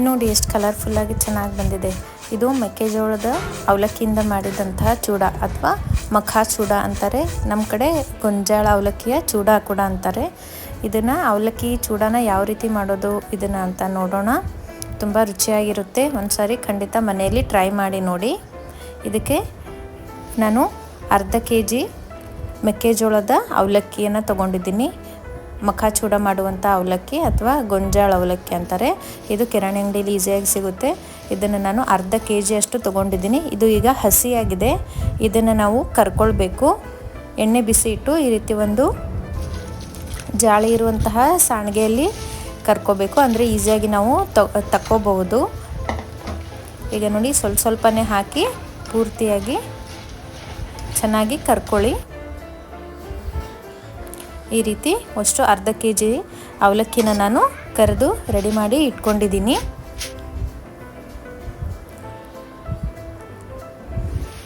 ನೋಡಿ ಎಷ್ಟು ಕಲರ್ಫುಲ್ಲಾಗಿ ಚೆನ್ನಾಗಿ ಬಂದಿದೆ. ಇದು ಮೆಕ್ಕೆಜೋಳದ ಅವಲಕ್ಕಿಯಿಂದ ಮಾಡಿದಂತಹ ಚೂಡ ಅಥವಾ ಮಖಾ ಚೂಡ ಅಂತಾರೆ. ನಮ್ಮ ಕಡೆ ಗೊಂಜಾಳ ಅವಲಕ್ಕಿಯ ಚೂಡ ಕೂಡ ಅಂತಾರೆ. ಇದನ್ನು ಅವಲಕ್ಕಿ ಚೂಡನ ಯಾವ ರೀತಿ ಮಾಡೋದು ಇದನ್ನು ಅಂತ ನೋಡೋಣ. ತುಂಬ ರುಚಿಯಾಗಿರುತ್ತೆ. ಒಂದು ಸಾರಿ ಖಂಡಿತ ಮನೆಯಲ್ಲಿ ಟ್ರೈ ಮಾಡಿ ನೋಡಿ. ಇದಕ್ಕೆ ನಾನು ಅರ್ಧ kg ಮೆಕ್ಕೆಜೋಳದ ಅವಲಕ್ಕಿಯನ್ನು ತೊಗೊಂಡಿದ್ದೀನಿ. ಮಖಾ ಚೂಡ ಮಾಡುವಂಥ ಅವಲಕ್ಕಿ ಅಥವಾ ಗೊಂಜಾಳ ಅವಲಕ್ಕಿ ಅಂತಾರೆ. ಇದು ಕಿರಾಣಿ ಅಂಗಡಿಯಲ್ಲಿ ಈಸಿಯಾಗಿ ಸಿಗುತ್ತೆ. ಇದನ್ನು ನಾನು ಅರ್ಧ kg ಅಷ್ಟು ತೊಗೊಂಡಿದ್ದೀನಿ. ಇದು ಈಗ ಹಸಿಯಾಗಿದೆ. ಇದನ್ನು ನಾವು ಕರ್ಕೊಳ್ಬೇಕು. ಎಣ್ಣೆ ಬಿಸಿ ಇಟ್ಟು ಈ ರೀತಿ ಒಂದು ಜಾಳಿ ಇರುವಂತಹ ಸಾಣಿಗೆಯಲ್ಲಿ ಕರ್ಕೋಬೇಕು. ಅಂದರೆ ಈಸಿಯಾಗಿ ನಾವು ತಕ್ಕೋಬಹುದು. ಈಗ ನೋಡಿ ಸ್ವಲ್ಪನೇ ಹಾಕಿ ಪೂರ್ತಿಯಾಗಿ ಚೆನ್ನಾಗಿ ಕರ್ಕೊಳ್ಳಿ. ಈ ರೀತಿ ಅಷ್ಟು ಅರ್ಧ kg ಅವಲಕ್ಕಿನ ನಾನು ಕರೆದು ರೆಡಿ ಮಾಡಿ ಇಟ್ಕೊಂಡಿದ್ದೀನಿ.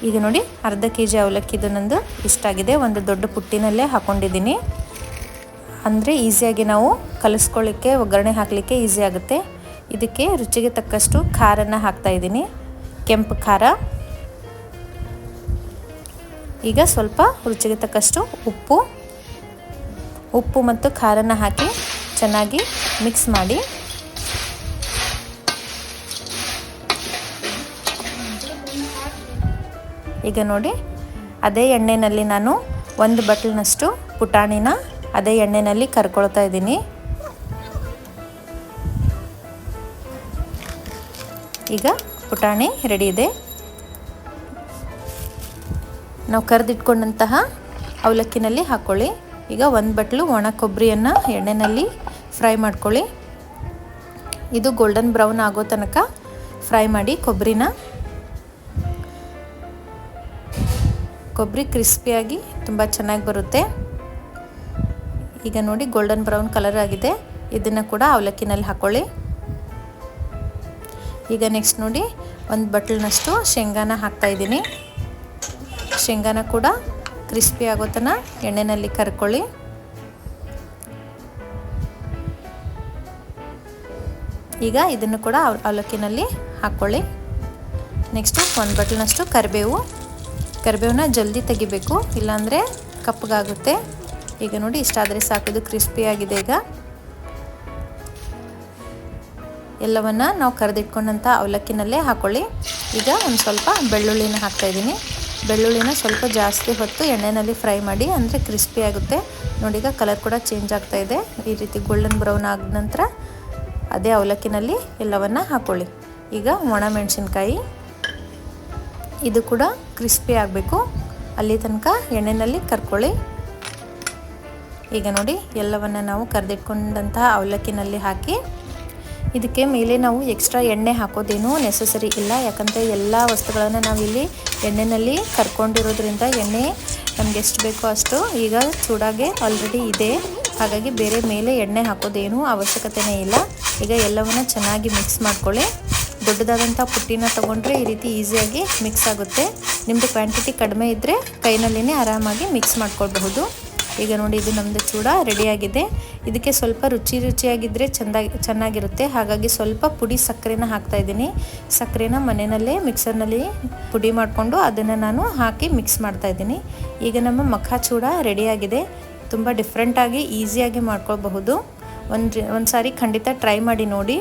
ಈಗ ನೋಡಿ ಅರ್ಧ kg ಅವಲಕ್ಕಿದು ನಂದು ಇಷ್ಟಾಗಿದೆ. ಒಂದು ದೊಡ್ಡ ಪುಟ್ಟಿನಲ್ಲೇ ಹಾಕ್ಕೊಂಡಿದ್ದೀನಿ. ಅಂದರೆ ಈಸಿಯಾಗಿ ನಾವು ಕಲಿಸ್ಕೊಳ್ಳಿಕ್ಕೆ ಒಗ್ಗರಣೆ ಹಾಕಲಿಕ್ಕೆ ಈಸಿ ಆಗುತ್ತೆ. ಇದಕ್ಕೆ ರುಚಿಗೆ ತಕ್ಕಷ್ಟು ಖಾರನ ಹಾಕ್ತಾಯಿದ್ದೀನಿ. ಕೆಂಪು ಖಾರ. ಈಗ ಸ್ವಲ್ಪ ರುಚಿಗೆ ತಕ್ಕಷ್ಟು ಉಪ್ಪು ಮತ್ತು ಖಾರನ ಹಾಕಿ ಚೆನ್ನಾಗಿ ಮಿಕ್ಸ್ ಮಾಡಿ. ಈಗ ನೋಡಿ ಅದೇ ಎಣ್ಣೆಯಲ್ಲಿ ನಾನು ಒಂದು ಬಟ್ಲಿನಷ್ಟು ಪುಟಾಣಿನ ಅದೇ ಎಣ್ಣೆಯಲ್ಲಿ ಕರ್ಕೊಳ್ತಾ ಇದ್ದೀನಿ. ಈಗ ಪುಟಾಣಿ ರೆಡಿ ಇದೆ. ನಾವು ಕರೆದಿಟ್ಕೊಂಡಂತಹ ಅವಲಕ್ಕಿನಲ್ಲಿ ಹಾಕ್ಕೊಳ್ಳಿ. ಈಗ ಒಂದು ಬಟ್ಲು ಒಣ ಕೊಬ್ಬರಿಯನ್ನು ಎಣ್ಣೆಯಲ್ಲಿ ಫ್ರೈ ಮಾಡ್ಕೊಳ್ಳಿ. ಇದು ಗೋಲ್ಡನ್ ಬ್ರೌನ್ ಆಗೋ ತನಕ ಫ್ರೈ ಮಾಡಿ ಕೊಬ್ಬರಿನ. ಕೊಬ್ಬರಿ ಕ್ರಿಸ್ಪಿಯಾಗಿ ತುಂಬ ಚೆನ್ನಾಗಿ ಬರುತ್ತೆ. ಈಗ ನೋಡಿ ಗೋಲ್ಡನ್ ಬ್ರೌನ್ ಕಲರ್ ಆಗಿದೆ. ಇದನ್ನು ಕೂಡ ಅವಲಕ್ಕಿನಲ್ಲಿ ಹಾಕ್ಕೊಳ್ಳಿ. ಈಗ ನೆಕ್ಸ್ಟ್ ನೋಡಿ ಒಂದು ಬಟ್ಲಿನಷ್ಟು ಶೇಂಗಾನ ಹಾಕ್ತಾಯಿದ್ದೀನಿ. ಶೇಂಗಾನ ಕೂಡ ಕ್ರಿಸ್ಪಿ ಆಗೋ ತನಕ ಎಣ್ಣೆಯಲ್ಲಿ ಕರ್ಕೊಳ್ಳಿ. ಈಗ ಇದನ್ನು ಕೂಡ ಅವಲಕ್ಕಿನಲ್ಲಿ ಹಾಕ್ಕೊಳ್ಳಿ. ನೆಕ್ಸ್ಟು ಒಂದು ಬಟ್ಲಿನಷ್ಟು ಕರಿಬೇವನ್ನ ಜಲ್ದಿ ತೆಗಿಬೇಕು, ಇಲ್ಲಾಂದರೆ ಕಪ್ಪಗಾಗುತ್ತೆ. ಈಗ ನೋಡಿ ಇಷ್ಟಾದರೆ ಸಾಕು. ಇದು ಕ್ರಿಸ್ಪಿಯಾಗಿದೆ. ಈಗ ಎಲ್ಲವನ್ನ ನಾವು ಕರೆದಿಟ್ಕೊಂಡಂಥ ಅವಲಕ್ಕಿನಲ್ಲೇ ಹಾಕ್ಕೊಳ್ಳಿ. ಈಗ ಒಂದು ಸ್ವಲ್ಪ ಬೆಳ್ಳುಳ್ಳಿನ ಹಾಕ್ತಾಯಿದ್ದೀನಿ. ಬೆಳ್ಳುಳ್ಳಿನ ಸ್ವಲ್ಪ ಜಾಸ್ತಿ ಹೊತ್ತು ಎಣ್ಣೆಯಲ್ಲಿ ಫ್ರೈ ಮಾಡಿ, ಅಂದರೆ ಕ್ರಿಸ್ಪಿ ಆಗುತ್ತೆ. ನೋಡಿ ಈಗ ಕಲರ್ ಕೂಡ ಚೇಂಜ್ ಆಗ್ತಾ ಇದೆ. ಈ ರೀತಿ ಗೋಲ್ಡನ್ ಬ್ರೌನ್ ಆದ ನಂತರ ಅದೇ ಅವಲಕ್ಕಿನಲ್ಲಿ ಎಲ್ಲವನ್ನು ಹಾಕ್ಕೊಳ್ಳಿ. ಈಗ ಒಣ ಮೆಣಸಿನ್ಕಾಯಿ, ಇದು ಕೂಡ ಕ್ರಿಸ್ಪಿ ಆಗಬೇಕು. ಅಲ್ಲಿ ತನಕ ಎಣ್ಣೆಯಲ್ಲಿ ಕರ್ಕೊಳ್ಳಿ. ಈಗ ನೋಡಿ ಎಲ್ಲವನ್ನು ನಾವು ಕರೆದಿಟ್ಕೊಂಡಂತಹ ಅವಲಕ್ಕಿನಲ್ಲಿ ಹಾಕಿ ಇದಕ್ಕೆ ಮೇಲೆ ನಾವು ಎಕ್ಸ್ಟ್ರಾ ಎಣ್ಣೆ ಹಾಕೋದೇನೂ ನೆಸಸರಿ ಇಲ್ಲ. ಯಾಕಂದರೆ ಎಲ್ಲ ವಸ್ತುಗಳನ್ನು ನಾವಿಲ್ಲಿ ಎಣ್ಣೆಯಲ್ಲಿ ಕರ್ಕೊಂಡಿರೋದ್ರಿಂದ ಎಣ್ಣೆ ನಮ್ಗೆ ಎಷ್ಟು ಬೇಕೋ ಅಷ್ಟು ಈಗ ಚೂಡಾಗೆ ಆಲ್ರೆಡಿ ಇದೆ. ಹಾಗಾಗಿ ಬೇರೆ ಮೇಲೆ ಎಣ್ಣೆ ಹಾಕೋದೇನೂ ಅವಶ್ಯಕತೆಯೇ ಇಲ್ಲ. ಈಗ ಎಲ್ಲವನ್ನು ಚೆನ್ನಾಗಿ ಮಿಕ್ಸ್ ಮಾಡ್ಕೊಳ್ಳಿ. ದೊಡ್ಡದಾದಂಥ ಪುಟ್ಟಿನ ತೊಗೊಂಡ್ರೆ ಈ ರೀತಿ ಈಸಿಯಾಗಿ ಮಿಕ್ಸ್ ಆಗುತ್ತೆ. ನಿಮ್ಮದು ಕ್ವಾಂಟಿಟಿ ಕಡಿಮೆ ಇದ್ದರೆ ಕೈನಲ್ಲಿನೇ ಆರಾಮಾಗಿ ಮಿಕ್ಸ್ ಮಾಡ್ಕೊಳ್ಬಹುದು. ಈಗ ನೋಡಿ ಇದು ನಮ್ಮದು ಚೂಡ ರೆಡಿಯಾಗಿದೆ. ಇದಕ್ಕೆ ಸ್ವಲ್ಪ ರುಚಿಯಾಗಿದ್ದರೆ ಚೆನ್ನಾಗಿರುತ್ತೆ. ಹಾಗಾಗಿ ಸ್ವಲ್ಪ ಪುಡಿ ಸಕ್ಕರೆನ ಹಾಕ್ತಾಯಿದ್ದೀನಿ. ಸಕ್ಕರೆನ ಮನೆಯಲ್ಲೇ ಮಿಕ್ಸರ್ನಲ್ಲಿ ಪುಡಿ ಮಾಡಿಕೊಂಡು ಅದನ್ನು ನಾನು ಹಾಕಿ ಮಿಕ್ಸ್ ಮಾಡ್ತಾಯಿದ್ದೀನಿ. ಈಗ ನಮ್ಮ ಮಖಾ ಚೂಡ ರೆಡಿಯಾಗಿದೆ. ತುಂಬ ಡಿಫ್ರೆಂಟಾಗಿ ಈಸಿಯಾಗಿ ಮಾಡ್ಕೊಳ್ಬಹುದು. ಒಂದು ಸಾರಿ ಖಂಡಿತ ಟ್ರೈ ಮಾಡಿ ನೋಡಿ.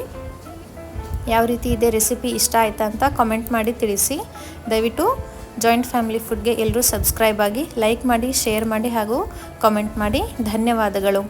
ಯಾವ ರೀತಿ ಇದೆ ರೆಸಿಪಿ ಇಷ್ಟ ಆಯ್ತಾ ಅಂತ ಕಾಮೆಂಟ್ ಮಾಡಿ ತಿಳಿಸಿ. ದಯವಿಟ್ಟು ಜಾಯಿಂಟ್ ಫ್ಯಾಮಿಲಿ ಫುಡ್ಗೆ ಎಲ್ಲರೂ ಸಬ್ಸ್ಕ್ರೈಬ್ ಆಗಿ, ಲೈಕ್ ಮಾಡಿ, ಶೇರ್ ಮಾಡಿ ಹಾಗೂ ಕಾಮೆಂಟ್ ಮಾಡಿ. ಧನ್ಯವಾದಗಳು.